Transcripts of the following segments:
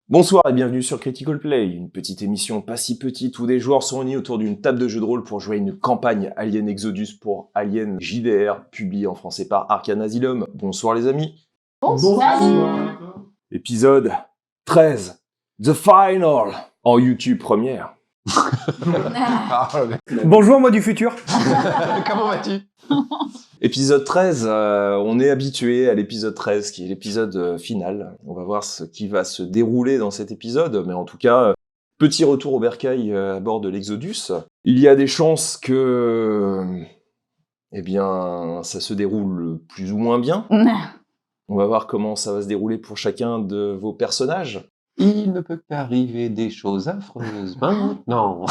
Bonsoir et bienvenue sur Critical Play, une petite émission pas si petite où des joueurs sont réunis autour d'une table de jeu de rôle pour jouer à une campagne Alien Exodus pour Alien JDR, publiée en français par Arcane Asylum. Bonsoir les amis. Bonsoir. Épisode 13, The Final, en YouTube première. Bonjour, moi du futur. Comment vas-tu? Épisode 13, on est habitué à l'épisode 13, qui est l'épisode final. On va voir ce qui va se dérouler dans cet épisode, mais en tout cas, petit retour au bercail à bord de l'Exodus. Il y a des chances que, ça se déroule plus ou moins bien. On va voir comment ça va se dérouler pour chacun de vos personnages. Il ne peut qu'arriver des choses affreuses maintenant.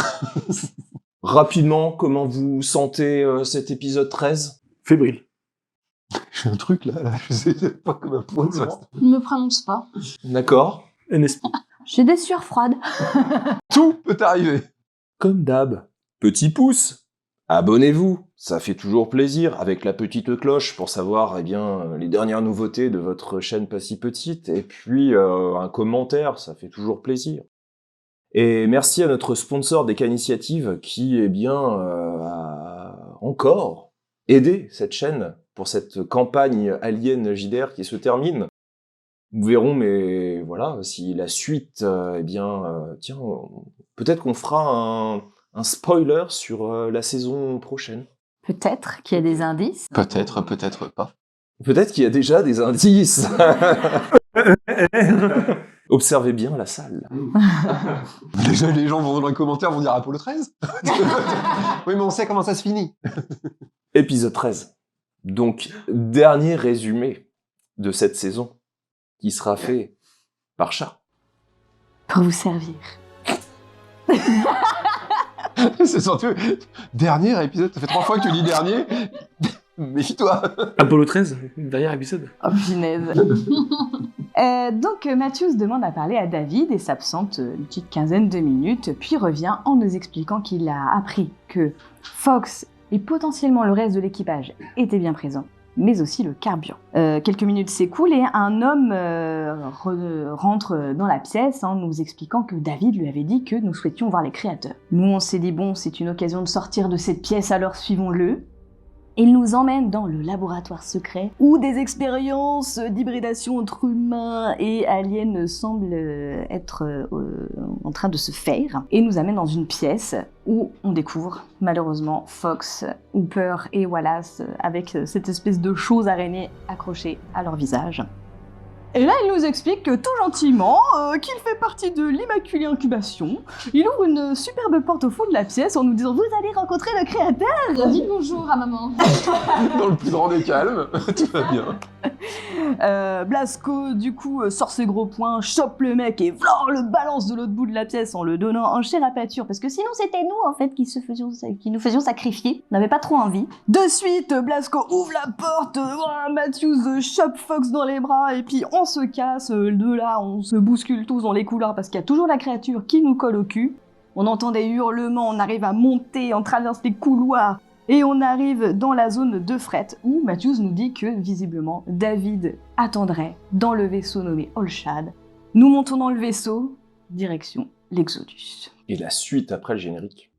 Rapidement, comment vous sentez cet épisode 13 ? Fébrile. J'ai un truc là, je sais pas comme un point. Ne me prononce pas. D'accord. NSP. J'ai des sueurs froides. Tout peut arriver. Comme d'hab, petit pouce, abonnez-vous, ça fait toujours plaisir, avec la petite cloche pour savoir les dernières nouveautés de votre chaîne pas si petite, et puis un commentaire, ça fait toujours plaisir. Et merci à notre sponsor Deka Initiative qui a encore aidé cette chaîne pour cette campagne Alien JDR qui se termine. Nous verrons, mais voilà, si la suite, peut-être qu'on fera un spoiler sur la saison prochaine. Peut-être qu'il y a des indices. Peut-être, peut-être pas. Peut-être qu'il y a déjà des indices. Observez bien la salle. Déjà, les gens vont dans les commentaires vont dire Apollo 13. Oui, mais on sait comment ça se finit. Épisode 13. Donc, dernier résumé de cette saison, qui sera fait par Chat. Pour vous servir. C'est surtout dernier épisode. Ça fait 3 fois que tu dis dernier. Méfie-toi. Apollo 13, dernier épisode. Oh, punaise. Donc, Matthews demande à parler à David et s'absente une petite quinzaine de minutes, puis revient en nous expliquant qu'il a appris que Fox et potentiellement le reste de l'équipage étaient bien présents, mais aussi le carburant. Quelques minutes s'écoulent et un homme rentre dans la pièce en nous expliquant que David lui avait dit que nous souhaitions voir les créateurs. Nous, on s'est dit, bon, c'est une occasion de sortir de cette pièce, alors suivons-le. Il nous emmène dans le laboratoire secret où des expériences d'hybridation entre humains et aliens semblent être en train de se faire et nous amène dans une pièce où on découvre malheureusement Fox, Hooper et Wallace avec cette espèce de chose araignée accrochée à leur visage. Et là, il nous explique que tout gentiment qu'il fait partie de l'Immaculée Incubation. Il ouvre une superbe porte au fond de la pièce en nous disant « Vous allez rencontrer le créateur !» Dites bonjour à maman. Dans le plus grand des calmes, tout va bien. Blasco, du coup, sort ses gros poings, chope le mec et le balance de l'autre bout de la pièce en le donnant en chair à pâture. Parce que sinon, c'était nous, en fait, qui nous faisions sacrifier. On n'avait pas trop envie. De suite, Blasco ouvre la porte, Matthews chope Fox dans les bras et puis on se casse. De là, on se bouscule tous dans les couloirs parce qu'il y a toujours la créature qui nous colle au cul. On entend des hurlements, on arrive à monter, on traverse les couloirs. Et on arrive dans la zone de fret où Matthews nous dit que, visiblement, David attendrait dans le vaisseau nommé Olshad. Nous montons dans le vaisseau, direction l'Exodus. Et la suite après le générique.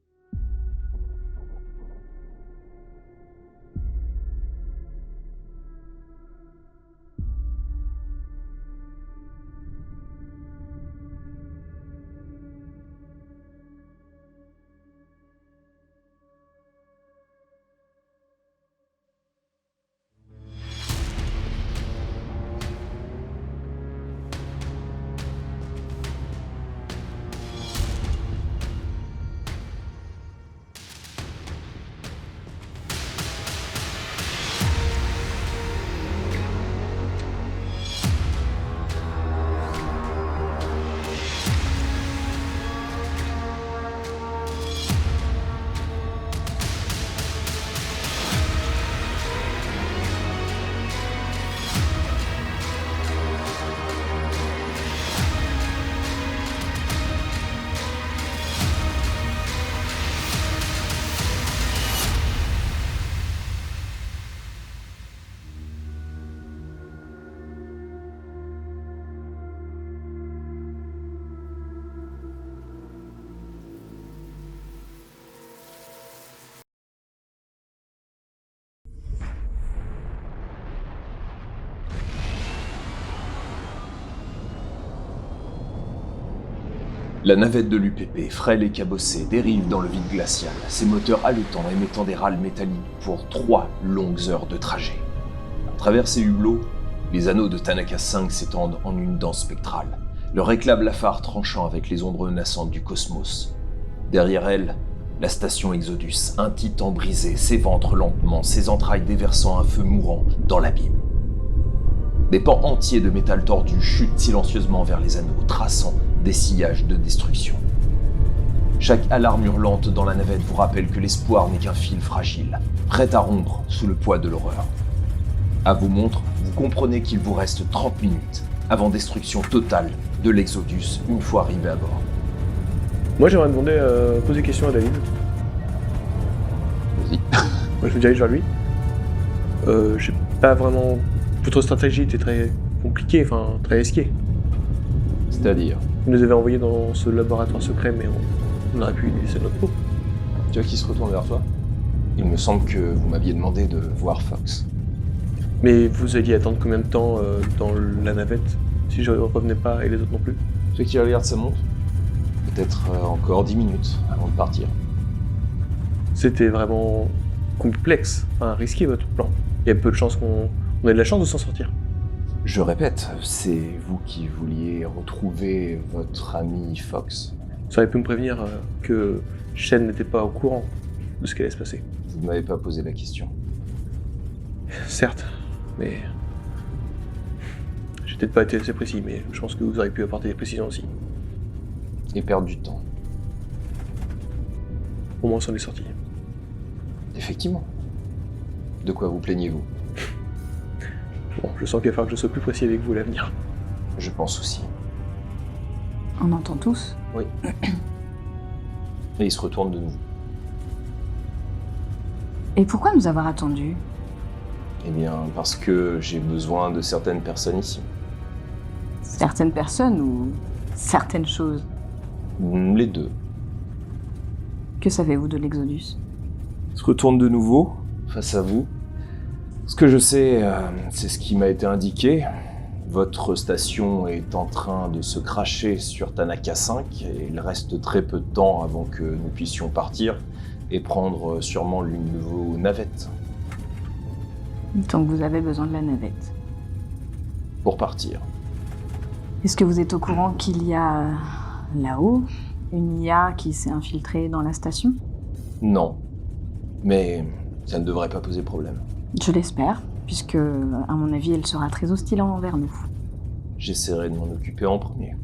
La navette de l'UPP, frêle et cabossée, dérive dans le vide glacial, ses moteurs haletants émettant des râles métalliques pour 3 longues heures de trajet. À travers ces hublots, les anneaux de Tanaka 5 s'étendent en une danse spectrale, leur éclat blafard tranchant avec les ombres naissantes du cosmos. Derrière elle, la station Exodus, un titan brisé, s'éventre lentement, ses entrailles déversant un feu mourant dans l'abîme. Des pans entiers de métal tordu chutent silencieusement vers les anneaux, traçant des sillages de destruction. Chaque alarme hurlante dans la navette vous rappelle que l'espoir n'est qu'un fil fragile, prêt à rompre sous le poids de l'horreur. À vos montres, vous comprenez qu'il vous reste 30 minutes avant destruction totale de l'Exodus une fois arrivé à bord. Moi, j'aimerais demander, poser des questions à David. Vas-y. Moi, je me dirige vers lui. J'ai pas vraiment... Votre stratégie était très compliquée, enfin, très risquée. C'est-à-dire, Vous nous avez envoyés dans ce laboratoire secret, mais on aurait pu y laisser notre peau. tu vois qui se retourne vers toi? Il me semble que vous m'aviez demandé de voir Fox. Mais vous alliez attendre combien de temps dans la navette, si je revenais pas et les autres non plus? Tu vois qui regarde sa montre? Peut-être encore 10 minutes avant de partir. C'était vraiment complexe, enfin risqué votre plan. Il y a peu de chances qu'on ait de la chance de s'en sortir. Je répète, c'est vous qui vouliez retrouver votre ami Fox. Ça aurait pu me prévenir que Shen n'était pas au courant de ce qui allait se passer. Vous ne m'avez pas posé la question. Certes, mais... J'ai peut-être pas été assez précis, mais je pense que vous auriez pu apporter des précisions aussi. Et perdre du temps. Au moins, on s'en est sorti. Effectivement. De quoi vous plaignez-vous? Bon, je sens qu'il va falloir que je sois plus précis avec vous à l'avenir. Je pense aussi. On entend tous. Oui. Et il se retourne de nouveau. Et pourquoi nous avoir attendus? Eh bien, parce que j'ai besoin de certaines personnes ici. Certaines personnes ou certaines choses? Les deux. Que savez-vous de l'Exodus? Il se retourne de nouveau, face à vous. Ce que je sais, c'est ce qui m'a été indiqué. Votre station est en train de se cracher sur Tanaka 5 et il reste très peu de temps avant que nous puissions partir et prendre sûrement l'une de vos navettes Donc vous avez besoin de la navette. pour partir. Est-ce que vous êtes au courant qu'il y a là-haut une IA qui s'est infiltrée dans la station? Non, mais ça ne devrait pas poser problème. Je l'espère, puisque, à mon avis, elle sera très hostile envers nous. J'essaierai de m'en occuper en premier.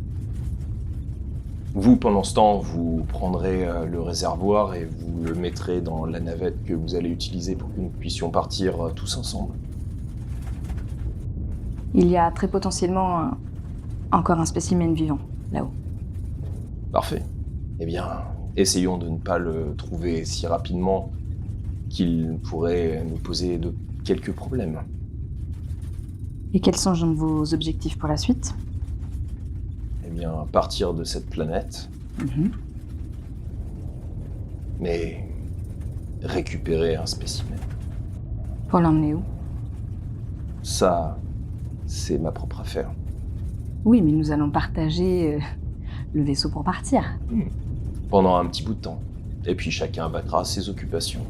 Vous, pendant ce temps, vous prendrez le réservoir et vous le mettrez dans la navette que vous allez utiliser pour que nous puissions partir tous ensemble. Il y a très potentiellement encore un spécimen vivant, là-haut. Parfait. Eh bien, essayons de ne pas le trouver si rapidement qu'il pourrait nous poser de quelques problèmes. Et quels sont vos objectifs pour la suite? Eh bien, partir de cette planète, mais récupérer un spécimen. Pour l'emmener où? Ça, c'est ma propre affaire. Oui, mais nous allons partager le vaisseau pour partir. Pendant un petit bout de temps. Et puis chacun abattra ses occupations.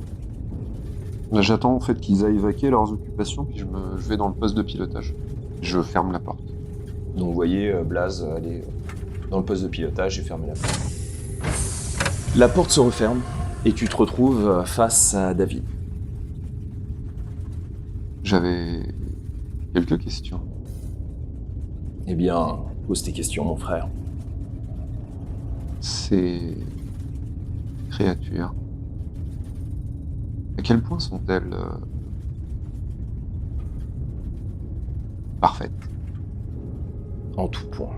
Là, j'attends en fait qu'ils aillent vaquer leurs occupations, puis je vais dans le poste de pilotage. Je ferme la porte. Donc vous voyez Blaze aller dans le poste de pilotage et fermer la porte. La porte se referme et tu te retrouves face à David. J'avais quelques questions. Eh bien, pose tes questions, mon frère. Ces créatures, à quel point sont-elles parfaites? En tout point.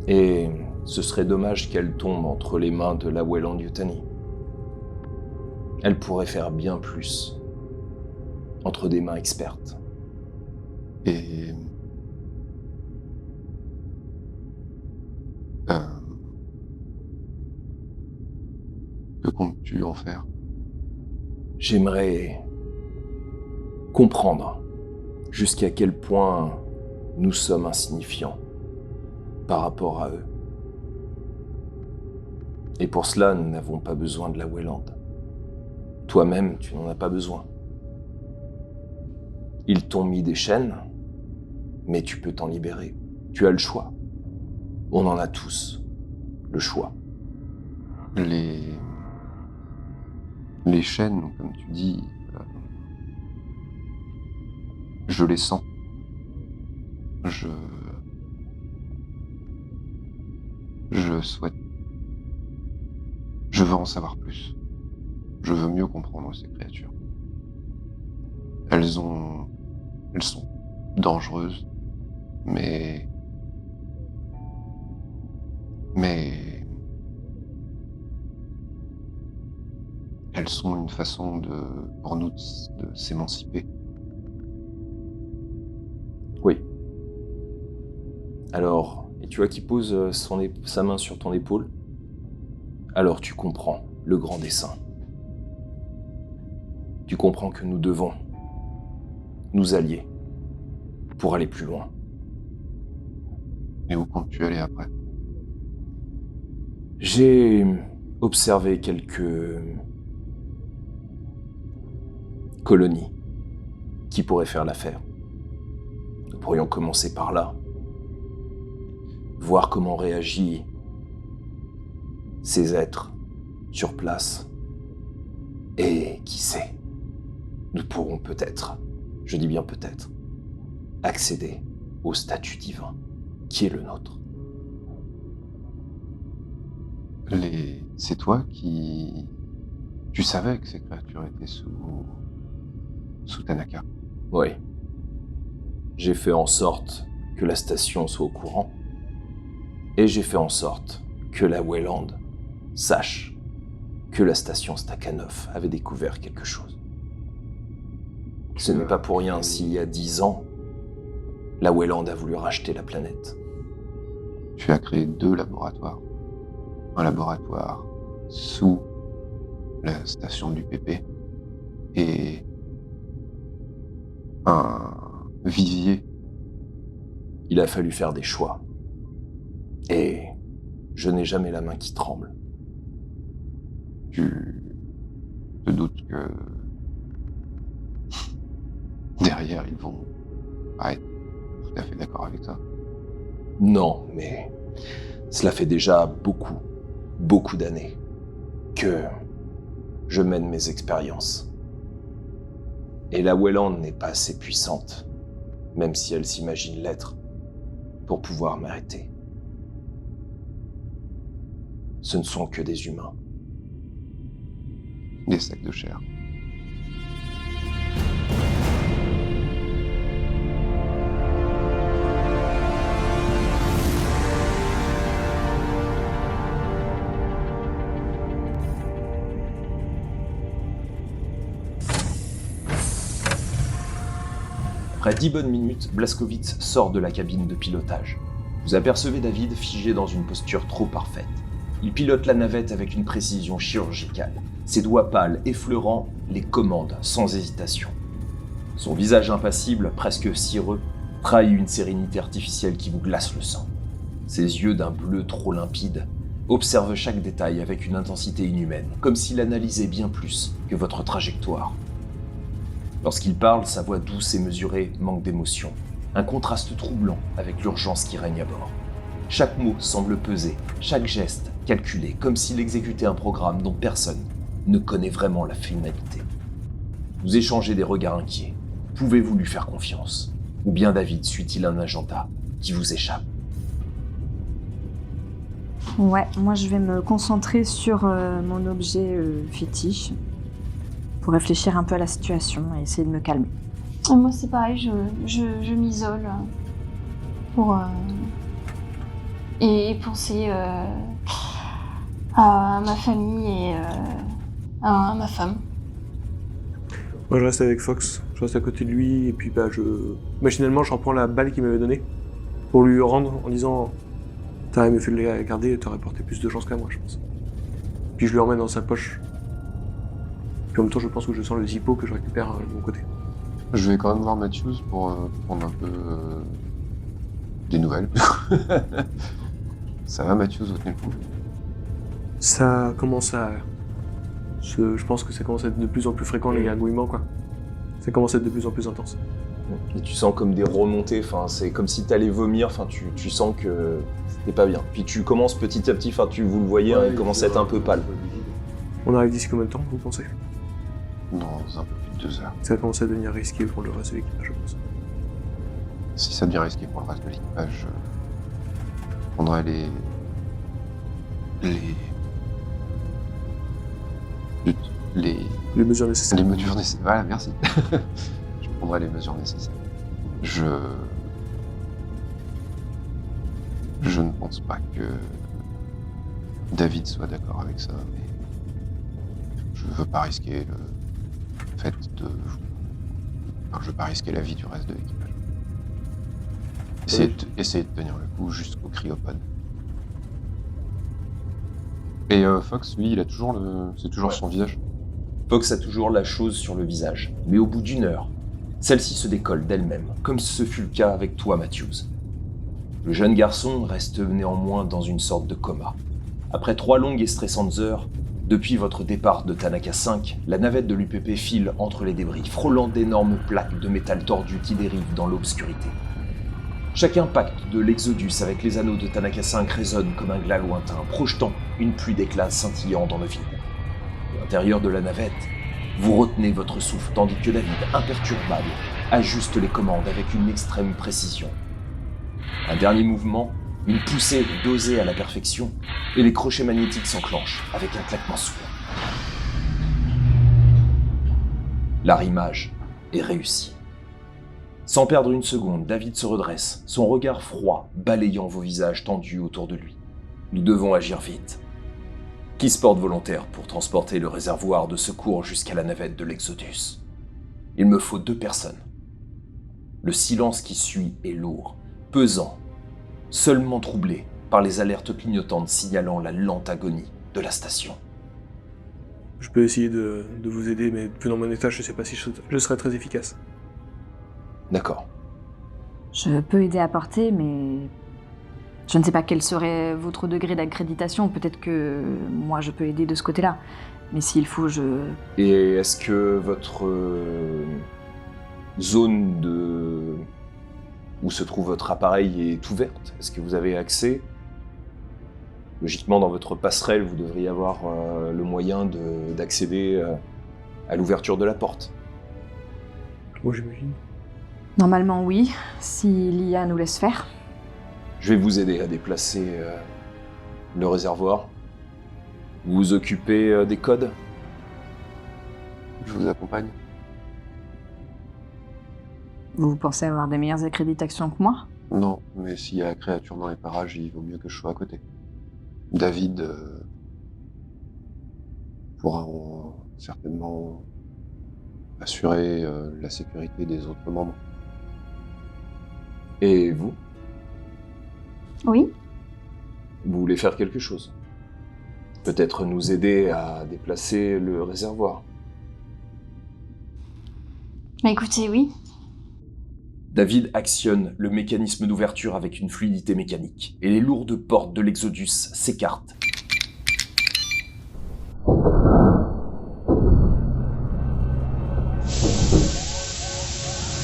Et ce serait dommage qu'elle tombe entre les mains de la Weyland Yutani. Elle pourrait faire bien plus entre des mains expertes. Et... que comptes-tu en faire? J'aimerais comprendre jusqu'à quel point nous sommes insignifiants par rapport à eux. Et pour cela, nous n'avons pas besoin de la Weyland. Toi-même, tu n'en as pas besoin. Ils t'ont mis des chaînes, mais tu peux t'en libérer. Tu as le choix. On en a tous le choix. Les chaînes, comme tu dis, je les sens. Je souhaite. Je veux en savoir plus. Je veux mieux comprendre ces créatures. Elles sont dangereuses, mais elles sont une façon pour nous de s'émanciper. Oui. Alors, et tu vois qu'il pose sa main sur ton épaule. Alors tu comprends le grand dessein. Tu comprends que nous devons nous allier pour aller plus loin. Et où comptes-tu aller après? J'ai observé quelques colonies qui pourraient faire l'affaire. Nous pourrions commencer par là. Voir comment réagissent ces êtres sur place. Et qui sait, nous pourrons peut-être, je dis bien peut-être, accéder au statut divin qui est le nôtre. C'est toi qui... Tu savais que ces créatures étaient sous Tanaka. Oui. J'ai fait en sorte que la station soit au courant. Et j'ai fait en sorte que la Weyland sache que la station Stakhanov avait découvert quelque chose. Ce n'est pas pour rien s'il y a 10 ans, la Weyland a voulu racheter la planète. Tu as créé 2 laboratoires. Un laboratoire sous la station du PP et un vivier. Il a fallu faire des choix. Et je n'ai jamais la main qui tremble. Tu te doutes que derrière, ils vont pas être tout à fait d'accord avec ça. Non, mais cela fait déjà beaucoup d'années que je mène mes expériences. Et la Weyland n'est pas assez puissante, même si elle s'imagine l'être, pour pouvoir m'arrêter. Ce ne sont que des humains. Des sacs de chair. Après 10 bonnes minutes, Blazkowicz sort de la cabine de pilotage. Vous apercevez David figé dans une posture trop parfaite. Il pilote la navette avec une précision chirurgicale. Ses doigts pâles effleurant les commandes sans hésitation. Son visage impassible, presque cireux, trahit une sérénité artificielle qui vous glace le sang. Ses yeux d'un bleu trop limpide observent chaque détail avec une intensité inhumaine, comme s'il analysait bien plus que votre trajectoire. Lorsqu'il parle, sa voix douce et mesurée manque d'émotion, un contraste troublant avec l'urgence qui règne à bord. Chaque mot semble peser, chaque geste calculé, comme s'il exécutait un programme dont personne ne connaît vraiment la finalité. Vous échangez des regards inquiets. Pouvez-vous lui faire confiance? Ou bien David suit-il un agenda qui vous échappe? Ouais, moi je vais me concentrer sur mon objet fétiche pour réfléchir un peu à la situation et essayer de me calmer. Et moi c'est pareil, je m'isole pour et penser à ma famille et à ma femme. Moi je reste avec Fox, je reste à côté de lui et puis machinalement je reprends la balle qu'il m'avait donnée pour lui rendre en disant t'aurais mieux fait de la garder et t'aurais porté plus de chance qu'à moi je pense. Puis je lui remets dans sa poche. Puis en même temps je pense que je sens le zippo que je récupère de mon côté. Je vais quand même voir Matthews pour prendre un peu des nouvelles. Ça va Matthews, vous tenez le coup? Ça commence à... Je pense que ça commence à être de plus en plus fréquent, les gargouillements, quoi. Ça commence à être de plus en plus intense. Et tu sens comme des remontées, c'est comme si t'allais vomir, tu sens que c'était pas bien. Puis tu commences petit à petit, vous le voyez, il commence à être un peu pâle. On arrive d'ici combien de temps, vous pensez? Dans un peu plus de 2 heures. Ça commence à devenir risqué pour le reste de l'équipage, je pense. Si ça devient risqué pour le reste de l'équipage, je prendrai les mesures nécessaires. Les mesures nécessaires. Voilà, merci. Je prendrai les mesures nécessaires. Je ne pense pas que David soit d'accord avec ça, mais je veux pas risquer le fait de... Enfin, je veux pas risquer la vie du reste de l'équipage. Essayer de tenir le coup jusqu'au cryopode. Et Fox, lui, il a toujours c'est toujours son visage. Fox a toujours la chose sur le visage, mais au bout d'1 heure, celle-ci se décolle d'elle-même, comme ce fut le cas avec toi, Matthews. Le jeune garçon reste néanmoins dans une sorte de coma. Après 3 longues et stressantes heures, depuis votre départ de Tanaka 5, la navette de l'UPP file entre les débris, frôlant d'énormes plaques de métal tordu qui dérivent dans l'obscurité. Chaque impact de l'Exodus avec les anneaux de Tanaka 5 résonne comme un glas lointain, projetant une pluie d'éclats scintillant dans le vide. À l'intérieur de la navette, vous retenez votre souffle tandis que David, imperturbable, ajuste les commandes avec une extrême précision. Un dernier mouvement, une poussée dosée à la perfection, et les crochets magnétiques s'enclenchent avec un claquement sourd. L'arrimage est réussi. Sans perdre une seconde, David se redresse, son regard froid balayant vos visages tendus autour de lui. Nous devons agir vite. Qui se porte volontaire pour transporter le réservoir de secours jusqu'à la navette de l'Exodus? Il me faut 2 personnes. Le silence qui suit est lourd, pesant, seulement troublé par les alertes clignotantes signalant la lente agonie de la station. Je peux essayer de vous aider, mais vu dans mon état, je sais pas si je serai très efficace. D'accord. Je peux aider à porter, mais je ne sais pas quel serait votre degré d'accréditation. Peut-être que moi, je peux aider de ce côté-là. Mais s'il faut, Et est-ce que votre zone où se trouve votre appareil est ouverte? Est-ce que vous avez accès? Logiquement, dans votre passerelle, vous devriez avoir le moyen d'accéder à l'ouverture de la porte. Moi, j'imagine. Normalement, oui, si l'IA nous laisse faire. Je vais vous aider à déplacer le réservoir. Vous vous occupez des codes? Je vous accompagne. Vous pensez avoir des meilleures accréditations que moi? Non, mais s'il y a la créature dans les parages, il vaut mieux que je sois à côté. David pourra certainement assurer la sécurité des autres membres. Et vous? Oui. Vous voulez faire quelque chose? Peut-être nous aider à déplacer le réservoir? Bah écoutez, oui. David actionne le mécanisme d'ouverture avec une fluidité mécanique, et les lourdes portes de l'Exodus s'écartent.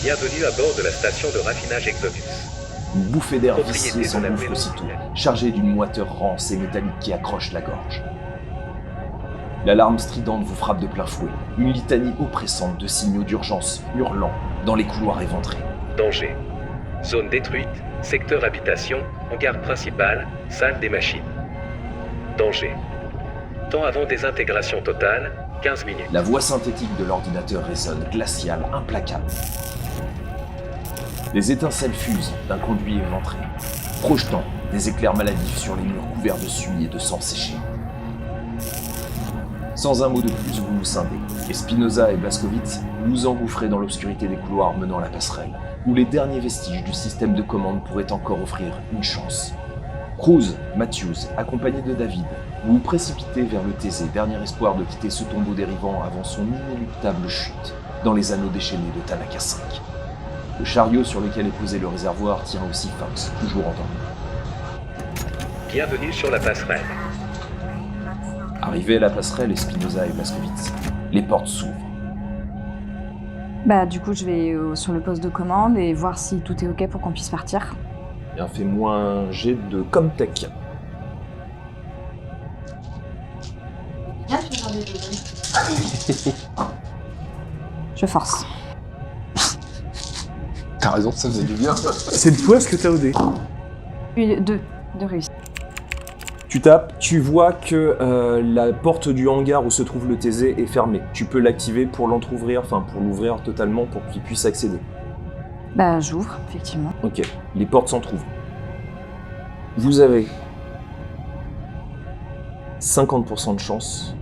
Bienvenue à bord de la station de raffinage Exodus. Une bouffée d'air Propriété vicié de la s'engouffre Vélo. aussitôt, chargée d'une moiteur rance et métallique qui accroche la gorge. L'alarme stridente vous frappe de plein fouet, une litanie oppressante de signaux d'urgence hurlant dans les couloirs éventrés. Danger. Zone détruite, secteur habitation, hangar principal, salle des machines. Danger. Temps avant désintégration totale, 15 minutes. La voix synthétique de l'ordinateur résonne, glaciale, implacable. Les étincelles fusent d'un conduit éventré, projetant des éclairs maladifs sur les murs couverts de suie et de sang séché. Sans un mot de plus, vous vous scindez, et Spinoza et Blaskowitz vous engouffrez dans l'obscurité des couloirs menant à la passerelle, où les derniers vestiges du système de commande pourraient encore offrir une chance. Cruz, Matthews, accompagné de David, vous vous précipitez vers le Thésée, dernier espoir de quitter ce tombeau dérivant avant son inéluctable chute dans les anneaux déchaînés de Tanaka 5. Le chariot sur lequel est posé le réservoir tient aussi Fox, toujours endormi. Bienvenue sur la passerelle. Arrivé à la passerelle Espinosa et Blaskovitz, les portes s'ouvrent. Bah du coup je vais sur le poste de commande et voir si tout est ok pour qu'on puisse partir. Bien, fais-moi un jet de Comtech. Bien, tu regardes les jeux. Je force. T'as raison, ça faisait du bien. C'est de toi ce que t'as au dé. Deux réussites. Tu tapes, tu vois que la porte du hangar où se trouve le TZ est fermée. Tu peux l'activer pour l'entrouvrir, enfin pour l'ouvrir totalement pour qu'il puisse accéder. Bah j'ouvre, effectivement. Ok, les portes s'entr'ouvrent. Vous avez 50% de chance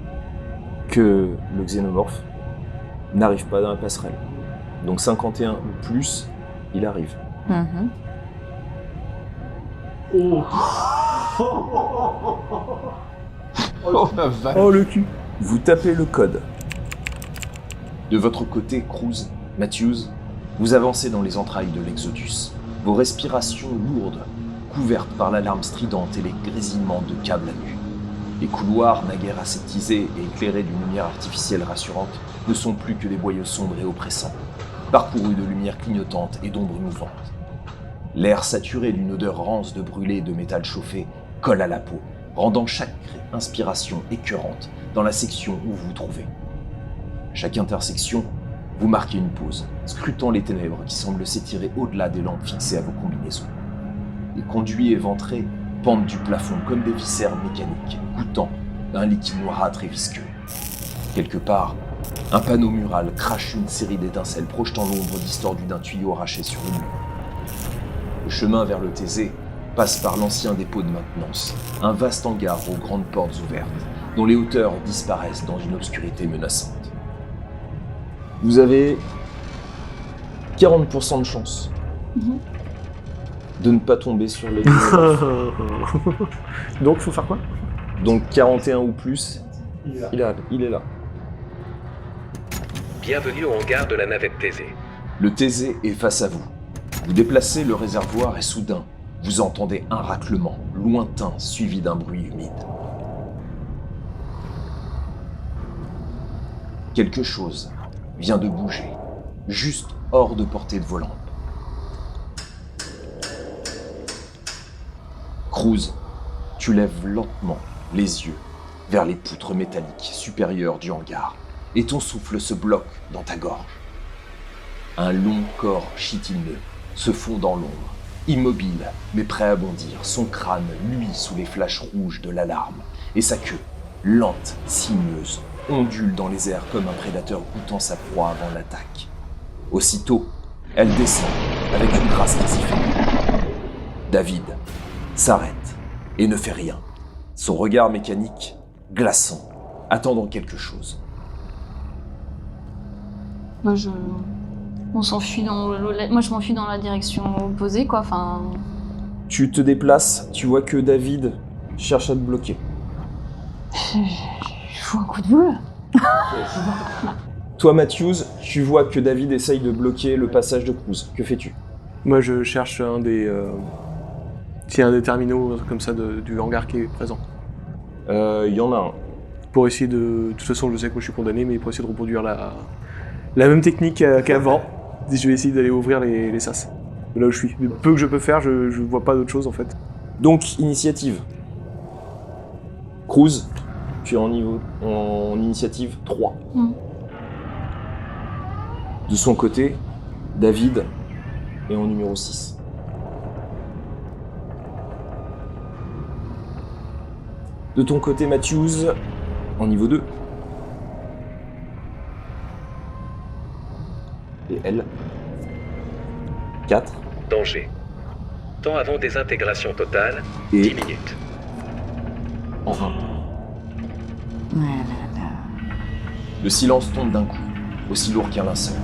que le xénomorphe n'arrive pas dans la passerelle. Donc 51 ou plus, il arrive. Mhm. Oh la vache. Oh le cul. Vous tapez le code. De votre côté, Cruz, Matthews, vous avancez dans les entrailles de l'Exodus. Vos respirations lourdes, couvertes par l'alarme stridente et les grésillements de câbles à nu. Les couloirs, naguère aseptisés et éclairés d'une lumière artificielle rassurante, ne sont plus que des boyaux sombres et oppressants, parcourus de lumière clignotante et d'ombres mouvantes. L'air saturé d'une odeur rance de brûlé et de métal chauffé colle à la peau, rendant chaque inspiration écœurante dans la section où vous vous trouvez. À chaque intersection, vous marquez une pause, scrutant les ténèbres qui semblent s'étirer au-delà des lampes fixées à vos combinaisons. Les conduits éventrés pendent du plafond comme des viscères mécaniques, goûtant d'un liquide noirâtre et visqueux. Quelque part, un panneau mural crache une série d'étincelles projetant l'ombre distordue d'un tuyau arraché sur une mur. Le chemin vers le TZ passe par l'ancien dépôt de maintenance, un vaste hangar aux grandes portes ouvertes, dont les hauteurs disparaissent dans une obscurité menaçante. Vous avez 40% de chance de ne pas tomber sur le Donc faut faire quoi? Donc 41 ou plus, il est là. Bienvenue au hangar de la navette TZ. Le TZ est face à vous. Vous déplacez le réservoir et soudain, vous entendez un raclement lointain suivi d'un bruit humide. Quelque chose vient de bouger, juste hors de portée de vos lampes. Cruz, tu lèves lentement les yeux vers les poutres métalliques supérieures du hangar et ton souffle se bloque dans ta gorge. Un long corps chitineux se fond dans l'ombre, immobile mais prêt à bondir. Son crâne luit sous les flashs rouges de l'alarme et sa queue, lente, sinueuse, ondule dans les airs comme un prédateur goûtant sa proie avant l'attaque. Aussitôt, elle descend avec une grâce quasi féminine. David s'arrête et ne fait rien. Son regard mécanique, glaçant, attendant quelque chose. Moi, on s'enfuit moi, je m'enfuis dans la direction opposée, quoi. Enfin, Tu te déplaces, tu vois que David cherche à te bloquer. je fous un coup de boule. Toi, Matthews, tu vois que David essaye de bloquer le passage de Cruz. Que fais-tu? Moi je cherche un des... S'il y a un des terminaux, un truc comme ça du hangar qui est présent. Il y en a un. Pour essayer de toute façon je sais que moi je suis condamné, mais pour essayer de reproduire la même technique qu'avant, je vais essayer d'aller ouvrir les sas. De là où je suis. Le peu que je peux faire, je vois pas d'autre chose en fait. Donc, initiative. Cruz, tu es en initiative 3. De son côté, David est en numéro 6. De ton côté, Matthews, en niveau 2. Et elle, 4. Danger. Temps avant désintégration totale, Et 10 minutes. en 1. Le silence tombe d'un coup, aussi lourd qu'un linceul.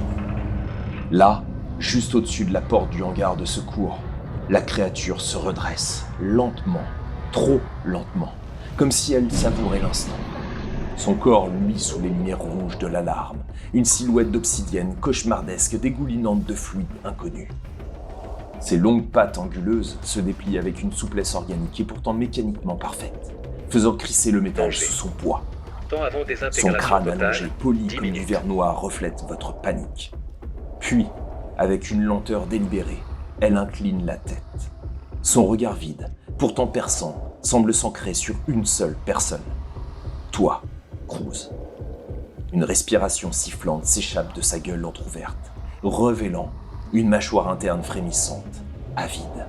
Là, juste au-dessus de la porte du hangar de secours, la créature se redresse, lentement, trop lentement, comme si elle savourait l'instant. Son corps luit sous les lumières rouges de l'alarme, une silhouette d'obsidienne cauchemardesque dégoulinante de fluide inconnu. Ses longues pattes anguleuses se déplient avec une souplesse organique et pourtant mécaniquement parfaite, faisant crisser le métal sous son poids. tant avant Son désintégration crâne allongé, totale, poli 10 comme du minutes. verre noir, reflète votre panique. Puis, avec une lenteur délibérée, elle incline la tête. Son regard vide, pourtant perçant, semble s'ancrer sur une seule personne. Toi, Cruz. Une respiration sifflante s'échappe de sa gueule entr'ouverte, révélant une mâchoire interne frémissante, avide.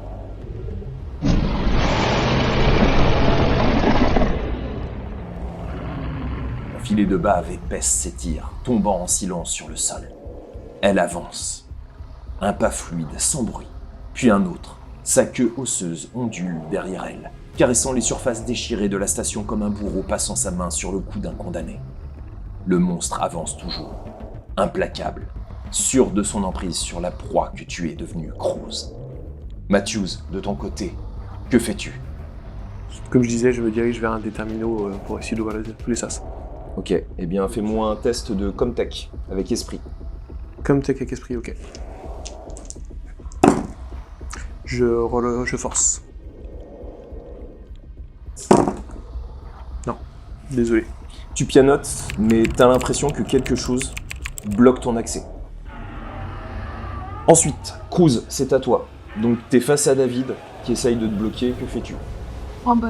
Un filet de bave épaisse s'étire, tombant en silence sur le sol. Elle avance. Un pas fluide, sans bruit, puis un autre. Sa queue osseuse ondule derrière elle, caressant les surfaces déchirées de la station comme un bourreau passant sa main sur le cou d'un condamné. Le monstre avance toujours, implacable, sûr de son emprise sur la proie que tu es devenu, Cruz. Matthews, de ton côté, que fais-tu? Comme je disais, je me dirige vers un des terminaux pour essayer d'ouvrir tous les sas. Ok, eh bien fais-moi un test de Comtech, avec esprit. Comme tech avec esprit, ok. Je force. Non, désolé. Tu pianotes, mais t'as l'impression que quelque chose bloque ton accès. Ensuite, Cruz, c'est à toi. Donc t'es face à David, qui essaye de te bloquer, que fais-tu? Oh bah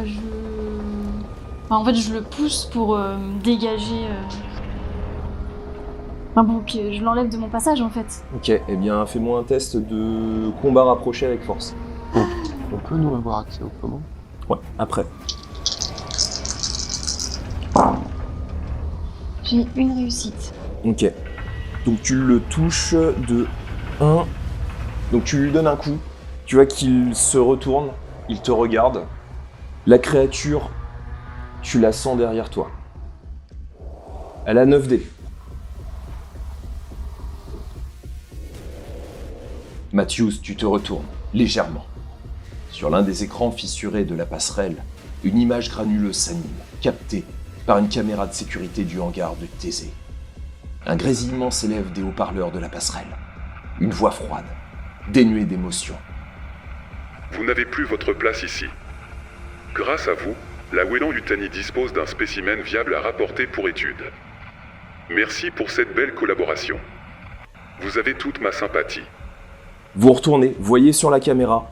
en fait, je le pousse pour dégager... Enfin bon, que je l'enlève de mon passage, en fait. Ok, eh bien fais-moi un test de combat rapproché avec force. On peut nous avoir accès aux commandes? Ouais, après. J'ai une réussite. Ok. Donc tu le touches de 1. Donc tu lui donnes un coup. Tu vois qu'il se retourne, il te regarde. La créature, tu la sens derrière toi. Elle a 9 dés. Matthews, tu te retournes, légèrement. Sur l'un des écrans fissurés de la passerelle, une image granuleuse s'anime, captée par une caméra de sécurité du hangar de Thésée. Un grésillement s'élève des haut-parleurs de la passerelle. Une voix froide, dénuée d'émotion. Vous n'avez plus votre place ici. Grâce à vous, la Weyland-Yutani dispose d'un spécimen viable à rapporter pour étude. Merci pour cette belle collaboration. Vous avez toute ma sympathie. Vous retournez, voyez sur la caméra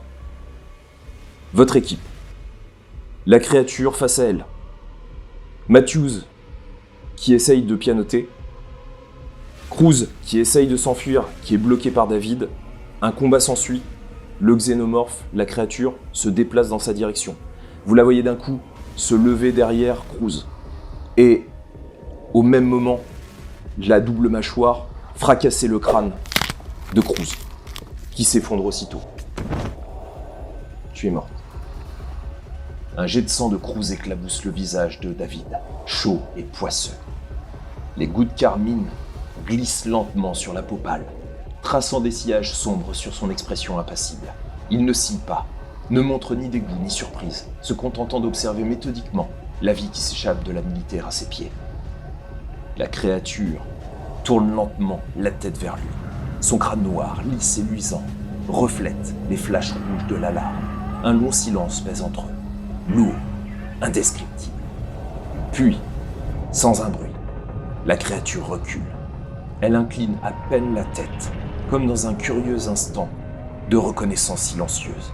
votre équipe. La créature face à elle. Matthews, qui essaye de pianoter. Cruz, qui essaye de s'enfuir, qui est bloqué par David. Un combat s'ensuit. Le xénomorphe, la créature, se déplace dans sa direction. Vous la voyez d'un coup se lever derrière Cruz. Et, au même moment, la double mâchoire fracasser le crâne de Cruz, qui s'effondre aussitôt. Tu es morte. Un jet de sang de Cruz éclabousse le visage de David, chaud et poisseux. Les gouttes carmine glissent lentement sur la peau pâle, traçant des sillages sombres sur son expression impassible. Il ne cille pas, ne montre ni dégoût ni surprise, se contentant d'observer méthodiquement la vie qui s'échappe de la militaire à ses pieds. La créature tourne lentement la tête vers lui. Son crâne noir, lisse et luisant, reflète les flashs rouges de l'alarme. Un long silence pèse entre eux, lourd, indescriptible. Puis, sans un bruit, la créature recule. Elle incline à peine la tête, comme dans un curieux instant de reconnaissance silencieuse,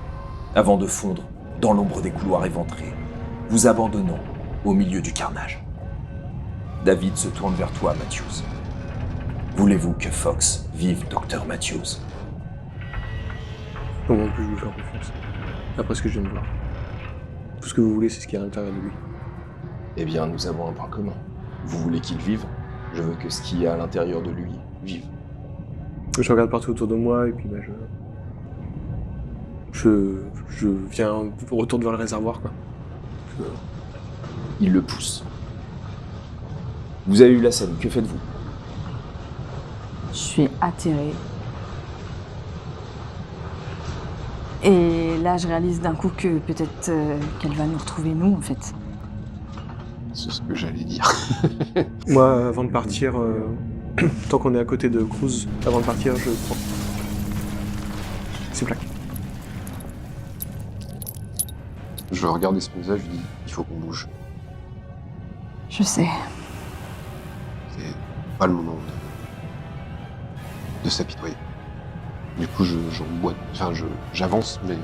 avant de fondre dans l'ombre des couloirs éventrés, vous abandonnant au milieu du carnage. David se tourne vers toi, Matthews. Voulez-vous que Fox vive Dr. Matthews? Comment puis-je vous faire confiance? Après ce que je viens de voir. Tout ce que vous voulez, c'est ce qu'il y a à l'intérieur de lui. Eh bien, nous avons un point commun. Vous voulez qu'il vive? Je veux que ce qu'il y a à l'intérieur de lui vive. Je regarde partout autour de moi et puis bah, je viens, retourne vers le réservoir, quoi. Il le pousse. Vous avez eu la scène, que faites-vous? Je suis atterrée. Et là, je réalise d'un coup que peut-être qu'elle va nous retrouver, nous, en fait. C'est ce que j'allais dire. Moi, avant de partir, tant qu'on est à côté de Cruz, avant de partir, je prends ses plaques. Je regardais son visage, je dis, il faut qu'on bouge. Je sais. c'est pas le moment de s'apitoyer. Du coup, j'avance, mais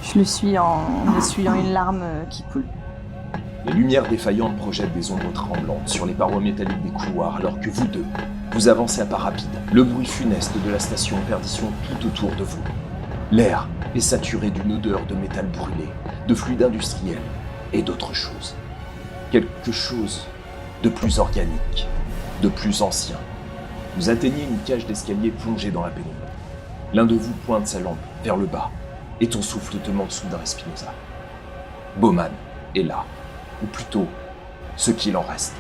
Je le suis en essuyant une larme qui coule. Les lumières défaillantes projettent des ombres tremblantes sur les parois métalliques des couloirs alors que vous deux, vous avancez à pas rapide. Le bruit funeste de la station en perdition tout autour de vous. L'air est saturé d'une odeur de métal brûlé, de fluide industriel et d'autres choses. Quelque chose de plus organique, de plus ancien. Vous atteignez une cage d'escalier plongée dans la pénombre. L'un de vous pointe sa lampe vers le bas et ton souffle te manque soudain, Espinosa. Bowman est là, ou plutôt ce qu'il en reste.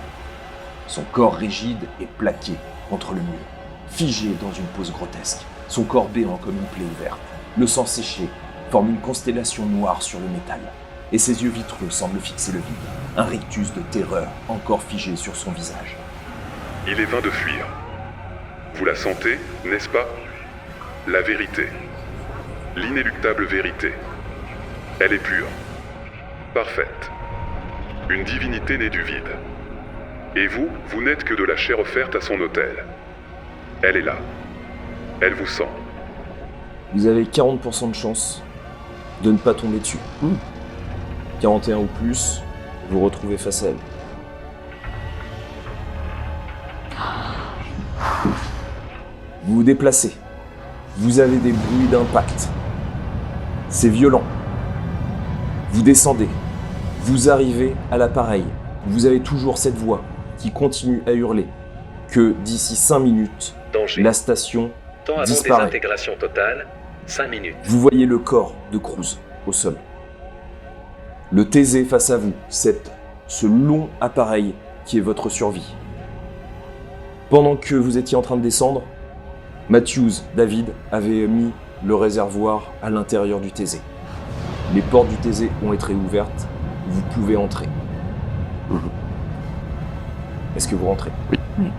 Son corps rigide est plaqué contre le mur, figé dans une pose grotesque, son corps béant comme une plaie ouverte. Le sang séché forme une constellation noire sur le métal, et ses yeux vitreux semblent fixer le vide, un rictus de terreur encore figé sur son visage. Il est vain de fuir. Vous la sentez, n'est-ce pas? La vérité. L'inéluctable vérité. Elle est pure. Parfaite. Une divinité née du vide. Et vous, vous n'êtes que de la chair offerte à son autel. Elle est là. Elle vous sent. Vous avez 40% de chance de ne pas tomber dessus. 41 ou plus, vous vous retrouvez face à elle. Vous vous déplacez. Vous avez des bruits d'impact. C'est violent. Vous descendez. Vous arrivez à l'appareil. Vous avez toujours cette voix qui continue à hurler que d'ici 5 minutes, Danger. la station Temps avant disparaît. désintégration totale, 5 minutes. Vous voyez le corps de Cruz au sol. Le Thésée face à vous, ce long appareil qui est votre survie. Pendant que vous étiez en train de descendre, Matthews, David, avait mis le réservoir à l'intérieur du Thésée. Les portes du Thésée ont été ouvertes, vous pouvez entrer. Est-ce que vous rentrez? Oui. Oui.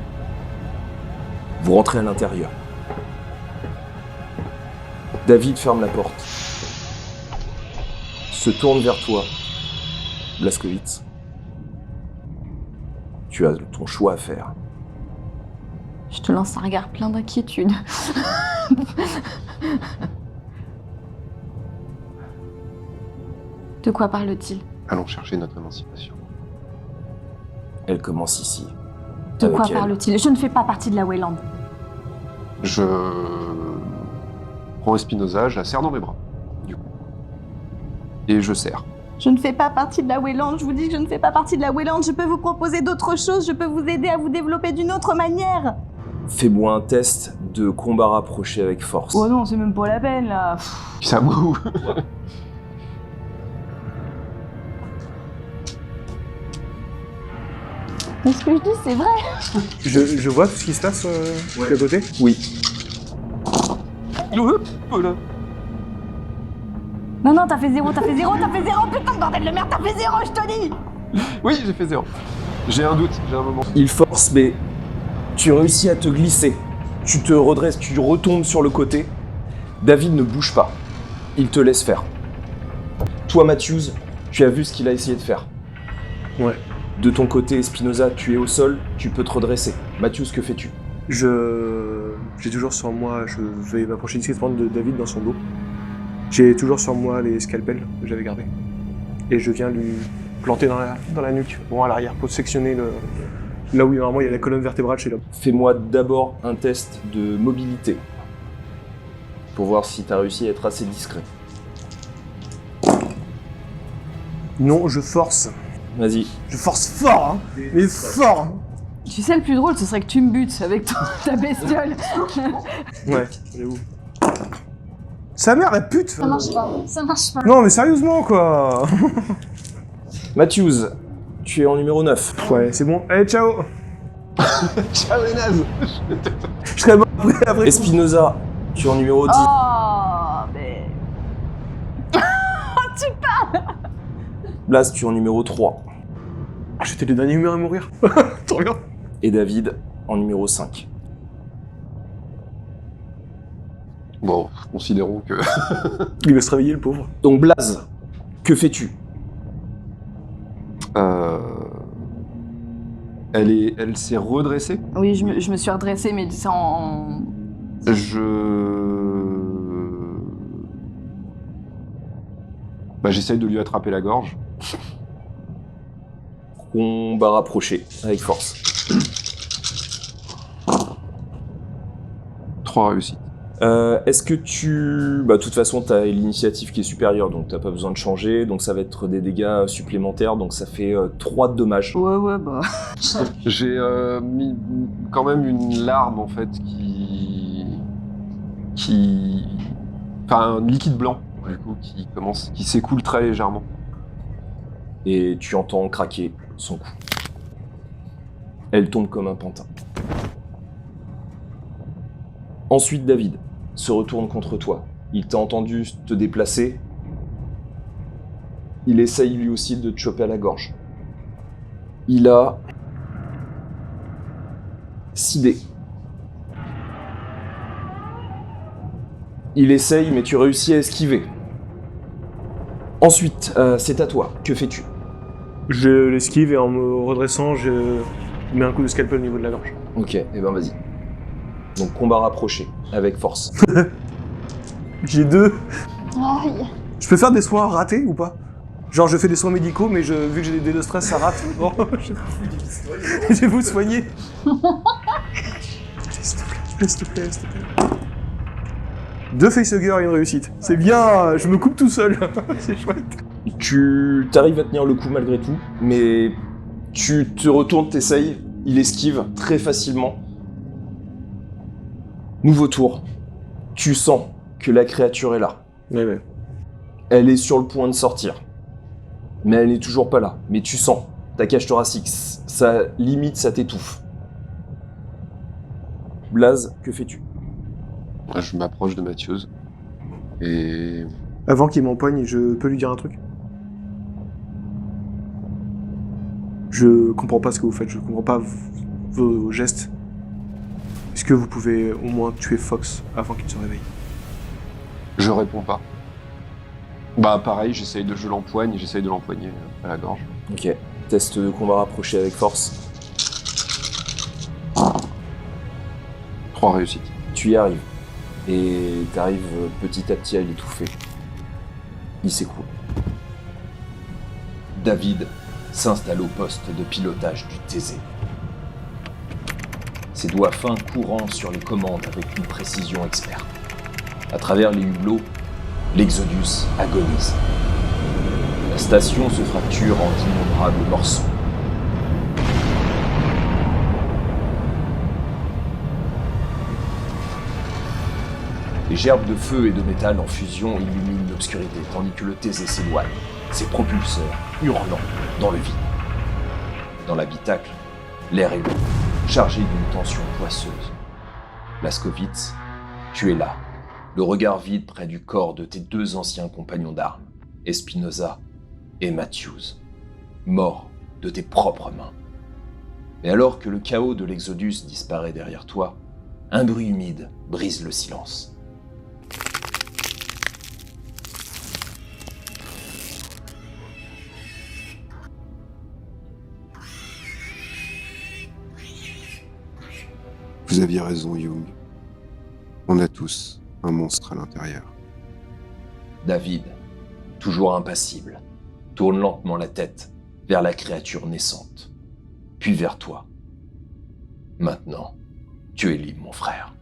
Vous rentrez à l'intérieur. David ferme la porte, se tourne vers toi. Blazkowicz, tu as ton choix à faire. Je te lance un regard plein d'inquiétude. De quoi parle-t-il? allons chercher notre émancipation. Elle commence ici. De Avec quoi elle. parle-t-il? Je ne fais pas partie de la Wayland. Je prends Espinosa, je la serre dans mes bras, du coup. Et je serre. Je ne fais pas partie de la Wayland, je vous dis que je ne fais pas partie de la Wayland. Je peux vous proposer d'autres choses, je peux vous aider à vous développer d'une autre manière. Fais-moi un test de combat rapproché avec force. Oh non, c'est même pas la peine là. C'est à moi ou Mais ce que je dis, c'est vrai. Je vois tout ce qui se passe de côté. Oui. Non, non, t'as fait zéro, putain de bordel de merde, t'as fait zéro, je te dis. Oui, j'ai fait 0. J'ai un doute, j'ai un moment. Il force, mais tu réussis à te glisser. Tu te redresses, tu retombes sur le côté. David ne bouge pas. Il te laisse faire. Toi, Matthews, tu as vu ce qu'il a essayé de faire. Ouais. De ton côté, Espinosa, tu es au sol, tu peux te redresser. Matthews, que fais-tu? J'ai toujours sur moi, je vais m'approcher discrètement de David dans son dos. J'ai toujours sur moi les scalpels que j'avais gardés. Et je viens lui planter dans la nuque, bon à l'arrière, pour sectionner là où normalement il y a la colonne vertébrale chez l'homme. Fais-moi d'abord un test de mobilité. Pour voir si tu as réussi à être assez discret. Non, je force. Vas-y. Je force fort, hein. Mais fort, hein. Tu sais, le plus drôle, ce serait que tu me butes avec ta bestiole. Ouais, j'avoue. Sa mère, la pute. Ça marche pas, ça marche pas. Non, mais sérieusement, quoi. Matthews, tu es en numéro 9. Ouais, c'est bon. Allez, ciao. Ciao les nazes. Je serais mort après. Espinosa, tu es en numéro 10. Oh, mais. Blas, tu es en numéro 3. Ah, j'étais le dernier humain à mourir. Trop bien. Et David en numéro 5. Bon, considérons que... Il va se réveiller, le pauvre. Donc Blaze, que fais-tu? Elle s'est redressée. Oui, je me suis redressée, mais c'est en... J'essaye de lui attraper la gorge. Combat rapproché, avec force. 3 réussites. Est-ce que tu... de toute façon, t'as l'initiative qui est supérieure, donc t'as pas besoin de changer, donc ça va être des dégâts supplémentaires, donc ça fait 3 de dommages. Ouais, bah... J'ai mis quand même une larme, en fait, Enfin, un liquide blanc, du coup, qui s'écoule très légèrement. Et tu entends craquer son cou. Elle tombe comme un pantin. Ensuite, David se retourne contre toi. Il t'a entendu te déplacer. Il essaye lui aussi de te choper à la gorge. Il a 6 dés. Il essaye, mais tu réussis à esquiver. Ensuite, c'est à toi. Que fais-tu? Je l'esquive et en me redressant, je mets un coup de scalpel au niveau de la gorge. Ok, et ben vas-y. Donc combat rapproché, avec force. J'ai 2. Aïe. Je peux faire des soins ratés ou pas? Genre je fais des soins médicaux, mais vu que j'ai des dés de stress, ça rate. Bon, je vais vous soigner. S'il te plaît. 2 facehugger et une réussite. C'est bien, je me coupe tout seul. C'est chouette. Tu t'arrives à tenir le coup malgré tout, mais tu te retournes, t'essayes, il esquive très facilement. Nouveau tour. Tu sens que la créature est là. Ouais. Elle est sur le point de sortir. Mais elle n'est toujours pas là. Mais tu sens, ta cage thoracique, ça limite, ça t'étouffe. Blaze, que fais-tu? Je m'approche de Mathieuze. Et... Avant qu'il m'empoigne, je peux lui dire un truc? Je comprends pas ce que vous faites, je comprends pas vos gestes. Est-ce que vous pouvez au moins tuer Fox avant qu'il se réveille? Je réponds pas. Pareil, je l'empoigne et j'essaye de l'empoigner à la gorge. Ok. Test de combat rapproché avec force. 3 réussites. Tu y arrives. Et t'arrives petit à petit à l'étouffer. Il s'écroule. David s'installe au poste de pilotage du TZ. Ses doigts fins courant sur les commandes avec une précision experte. À travers les hublots, l'Exodus agonise. La station se fracture en d'innombrables morceaux. Les gerbes de feu et de métal en fusion illuminent l'obscurité, tandis que le TZ s'éloigne, ses propulseurs hurlant dans le vide. Dans l'habitacle, l'air est lourd, chargé d'une tension poisseuse. Blaskowitz, tu es là, le regard vide près du corps de tes 2 anciens compagnons d'armes, Espinosa et Matthews, morts de tes propres mains. Mais alors que le chaos de l'Exodus disparaît derrière toi, un bruit humide brise le silence. Vous aviez raison, Jung. On a tous un monstre à l'intérieur. David, toujours impassible, tourne lentement la tête vers la créature naissante, puis vers toi. Maintenant, tu es libre, mon frère.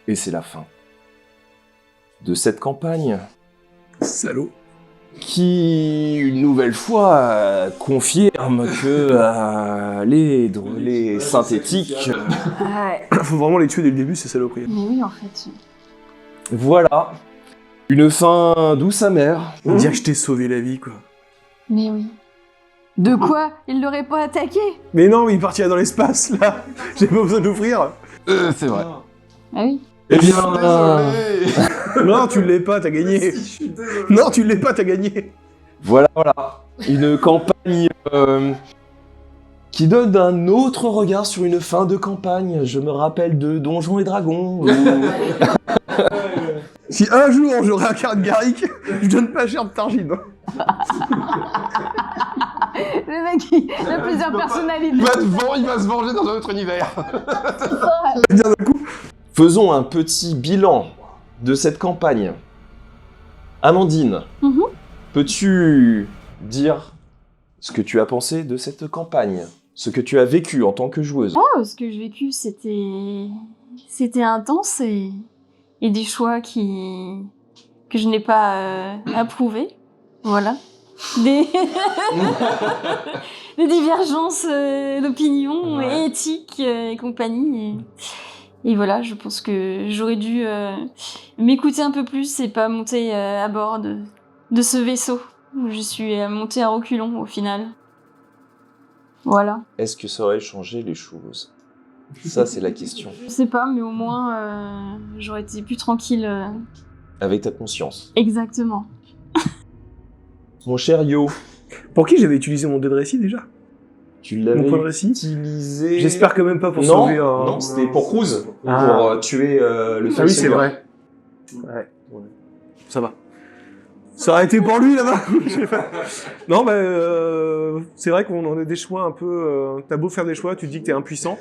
Et c'est la fin de cette campagne. Salaud. Qui, une nouvelle fois, confirme que les synthétiques... Faut vraiment les tuer dès le début, ces saloperies. Mais oui, en fait. Voilà. Une fin douce amère. Dire que je t'ai sauvé la vie, quoi. Mais oui. De quoi? Il l'aurait pas attaqué? Mais non, il partira dans l'espace, là. J'ai pas besoin d'ouvrir. C'est vrai. Ah oui. Eh bien... Non, tu l'es pas, t'as gagné. Non, tu l'es pas, t'as gagné. Voilà. Une campagne qui donne un autre regard sur une fin de campagne. Je me rappelle de Donjons et Dragons. Si un jour j'aurai un carte Garrick, je donne pas cher de Targine. Le mec, il a plusieurs personnalités. Il va se venger dans un autre univers. Dire d'un coup. Faisons un petit bilan de cette campagne. Amandine, peux-tu dire ce que tu as pensé de cette campagne? Ce que tu as vécu en tant que joueuse? Oh, ce que j'ai vécu, c'était intense et des choix que je n'ai pas approuvés. Voilà. Des divergences d'opinion éthiques et compagnie. Et voilà, je pense que j'aurais dû m'écouter un peu plus et pas monter à bord de ce vaisseau où je suis montée à reculons au final. Voilà. Est-ce que ça aurait changé les choses? Ça, c'est la question. Je sais pas, mais au moins j'aurais été plus tranquille. Avec ta conscience. Exactement. Mon cher Yo, Pour qui j'avais utilisé mon dé de récit déjà? tu l'avais Mon point de récit utilisé... J'espère quand même pas pour non, sauver un... non, c'était pour Cruz, Ah. pour tuer le Ah oui, c'est Seigneur. vrai. Ouais. Ça va. Ça aurait été pour lui là-bas. Je sais pas. Non, c'est vrai qu'on en a des choix un peu. T'as beau faire des choix, tu te dis que t'es impuissant.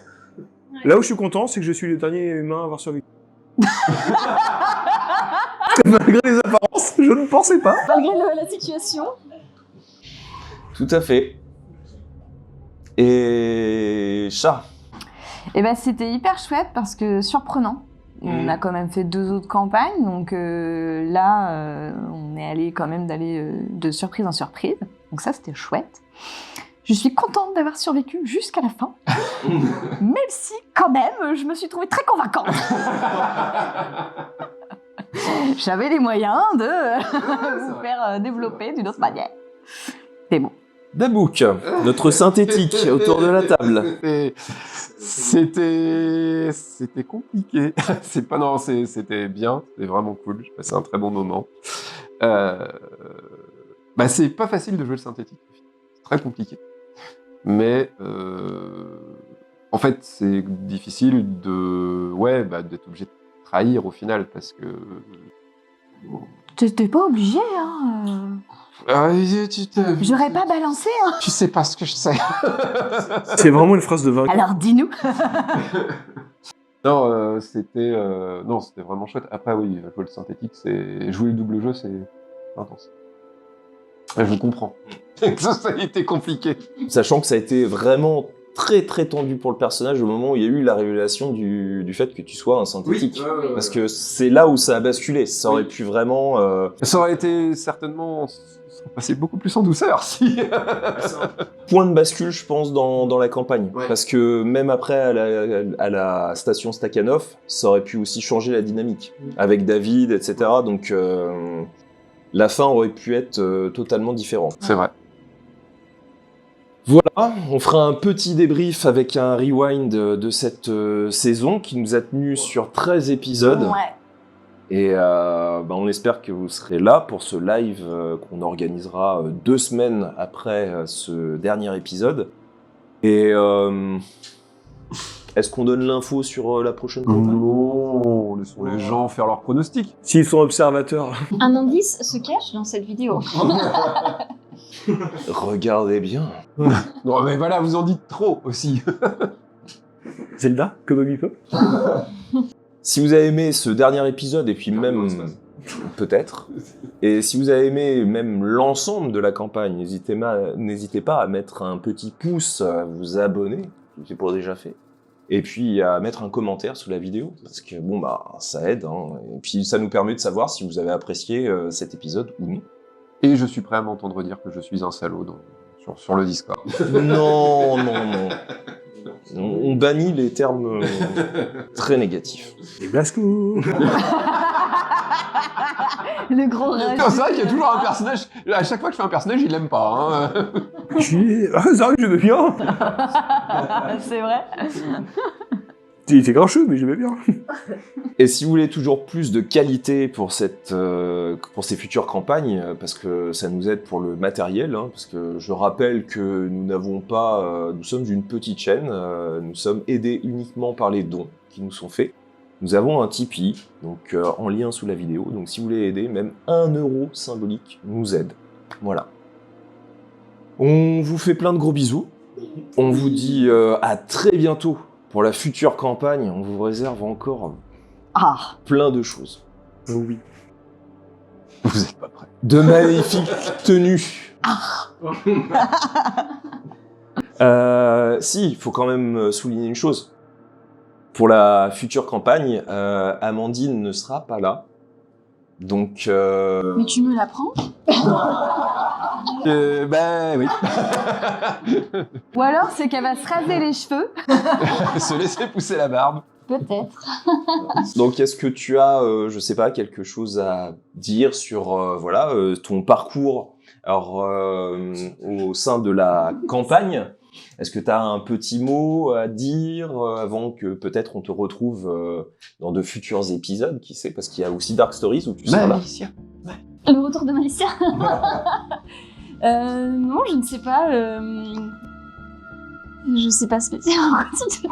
Là où je suis content, c'est que je suis le dernier humain à avoir survécu. Malgré les apparences, je ne pensais pas. Malgré la situation. Tout à fait. Et... Chat. Et ben c'était hyper chouette parce que surprenant. On a quand même fait 2 autres campagnes, donc là, on est allé quand même d'aller de surprise en surprise. Donc ça, c'était chouette. Je suis contente d'avoir survécu jusqu'à la fin, même si, quand même, je me suis trouvée très convaincante. J'avais les moyens de vous faire développer d'une autre manière. C'est bon. Dabouk, notre synthétique autour de la table. C'était compliqué. C'était bien, c'était vraiment cool. J'ai passé un très bon moment. C'est pas facile de jouer le synthétique. C'est très compliqué. Mais en fait, c'est difficile d'être obligé de trahir au final parce que. T'es pas obligé, hein. J'aurais pas balancé, hein. Tu sais pas ce que je sais. C'est vraiment une phrase de vainqueur. Alors dis-nous. Non, c'était vraiment chouette. Après, oui, jouer le synthétique, jouer le double jeu, c'est intense. Je vous comprends. Ça a été compliqué. Sachant que ça a été vraiment très très tendu pour le personnage au moment où il y a eu la révélation du fait que tu sois un synthétique. Oui. Parce que c'est là où ça a basculé. Ça aurait pu vraiment... Ça aurait été certainement... Ça serait passé beaucoup plus en douceur, si... point de bascule, je pense, dans la campagne. Ouais. Parce que même après, à la station Stakhanov, ça aurait pu aussi changer la dynamique. Avec David, etc. Donc, la fin aurait pu être totalement différente. C'est vrai. Voilà, on fera un petit débrief avec un rewind de cette saison qui nous a tenu sur 13 épisodes. Ouais. Et on espère que vous serez là pour ce live qu'on organisera 2 semaines après ce dernier épisode. Et est-ce qu'on donne l'info sur la prochaine campagne? Non, laissons les gens faire leurs pronostics. S'ils sont observateurs. Un indice se cache dans cette vidéo. Regardez bien. Non, mais voilà, vous en dites trop aussi. Zelda, comme Bebop. Si vous avez aimé ce dernier épisode, et puis même... peut-être. Et si vous avez aimé même l'ensemble de la campagne, n'hésitez pas à mettre un petit pouce, à vous abonner, c'est pour déjà fait. Et puis à mettre un commentaire sous la vidéo, parce que ça aide. Hein. Et puis ça nous permet de savoir si vous avez apprécié cet épisode ou non. Et je suis prêt à m'entendre dire que je suis un salaud sur le Discord. Non. On bannit les termes très négatifs. Les Blasco. Le gros rage. Non, c'est vrai qu'il y a toujours un personnage. À chaque fois que je fais un personnage, il l'aime pas. Hein. C'est vrai que j'aimais bien. C'est vrai. Il était grincheux, mais j'aimais bien. Et si vous voulez toujours plus de qualité pour ces futures campagnes, parce que ça nous aide pour le matériel, hein, parce que je rappelle que nous sommes une petite chaîne, nous sommes aidés uniquement par les dons qui nous sont faits. Nous avons un Tipeee, donc en lien sous la vidéo. Donc si vous voulez aider, même 1 euro symbolique nous aide. Voilà. On vous fait plein de gros bisous. On vous dit à très bientôt pour la future campagne. On vous réserve encore plein de choses. Oui. Vous êtes pas prêts. De magnifiques tenues. Si, il faut quand même souligner une chose. Pour la future campagne, Amandine ne sera pas là. Donc... Mais tu me l'apprends? Oui. Ou alors, c'est qu'elle va se raser les cheveux. Se laisser pousser la barbe. Peut-être. Donc, est-ce que tu as, je sais pas, quelque chose à dire sur ton parcours au sein de la campagne? Est-ce que tu as un petit mot à dire avant que peut-être on te retrouve dans de futurs épisodes, qui sait, parce qu'il y a aussi Dark Stories où tu seras là. Malicia. Le retour de Malicia. Non, je ne sais pas. Je sais pas spécialement.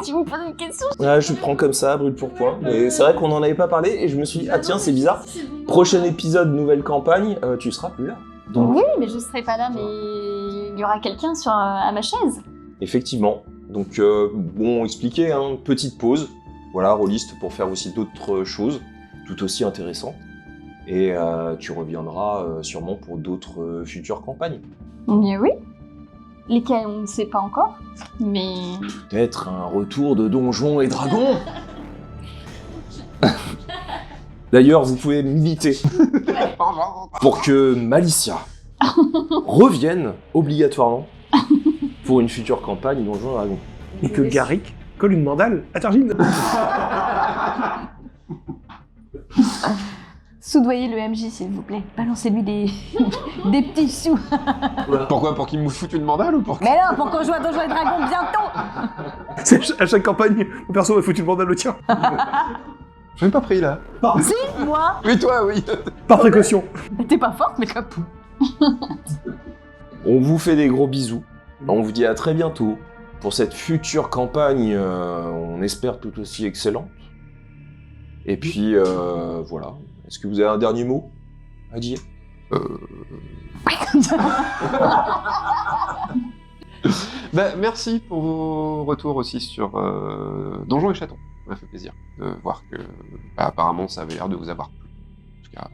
Tu me poses une question. Je prends comme ça, brûle pour point. Mais c'est vrai qu'on n'en avait pas parlé et je me suis dit, ah tiens, c'est bizarre. Prochain épisode, nouvelle campagne, tu seras plus là. Donc, Oui, mais je serai pas là, mais il y aura quelqu'un à ma chaise. effectivement. Donc, bon, expliquer, hein, petite pause. Voilà, rôliste pour faire aussi d'autres choses, tout aussi intéressantes. Et tu reviendras sûrement pour d'autres futures campagnes. Mais oui. Lesquels on ne sait pas encore, mais... Peut-être un retour de Donjons et Dragons. D'ailleurs, vous pouvez militer pour que Malicia revienne obligatoirement pour une future campagne Donjons et Dragons. Et que Garrick colle une mandale à Targine. Soudoyez le MJ, s'il vous plaît. Balancez-lui des petits sous. Pourquoi? Pour qu'il me foute une mandale ou pour... Mais non, pour qu'on joue à Donjons et Dragons bientôt. À chaque campagne, mon perso va foutre une mandale au tien. Je n'ai pas pris là. Si, moi. Oui, toi, oui. Par précaution. T'es pas forte, mais comme... On vous fait des gros bisous. On vous dit à très bientôt pour cette future campagne, on espère tout aussi excellente. Et puis, voilà. Est-ce que vous avez un dernier mot à dire? Merci pour vos retours aussi sur Donjons et Chatons. Ça m'a fait plaisir de voir que apparemment ça avait l'air de vous avoir plu. En tout cas,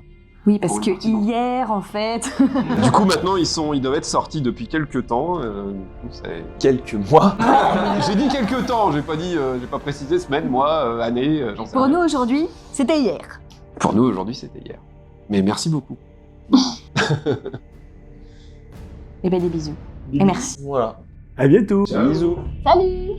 Oui, parce pour une que partie d'entre hier, en fait... du coup maintenant ils doivent être sortis depuis quelques temps. Du coup, c'est... Quelques mois. J'ai dit quelques temps, j'ai pas précisé semaine, mois, année, j'en sais Pour rien. nous, aujourd'hui, c'était hier. Pour nous aujourd'hui c'était hier. Mais merci beaucoup. Eh ben, des bisous. Et merci. Voilà. À bientôt. Bisous. Salut!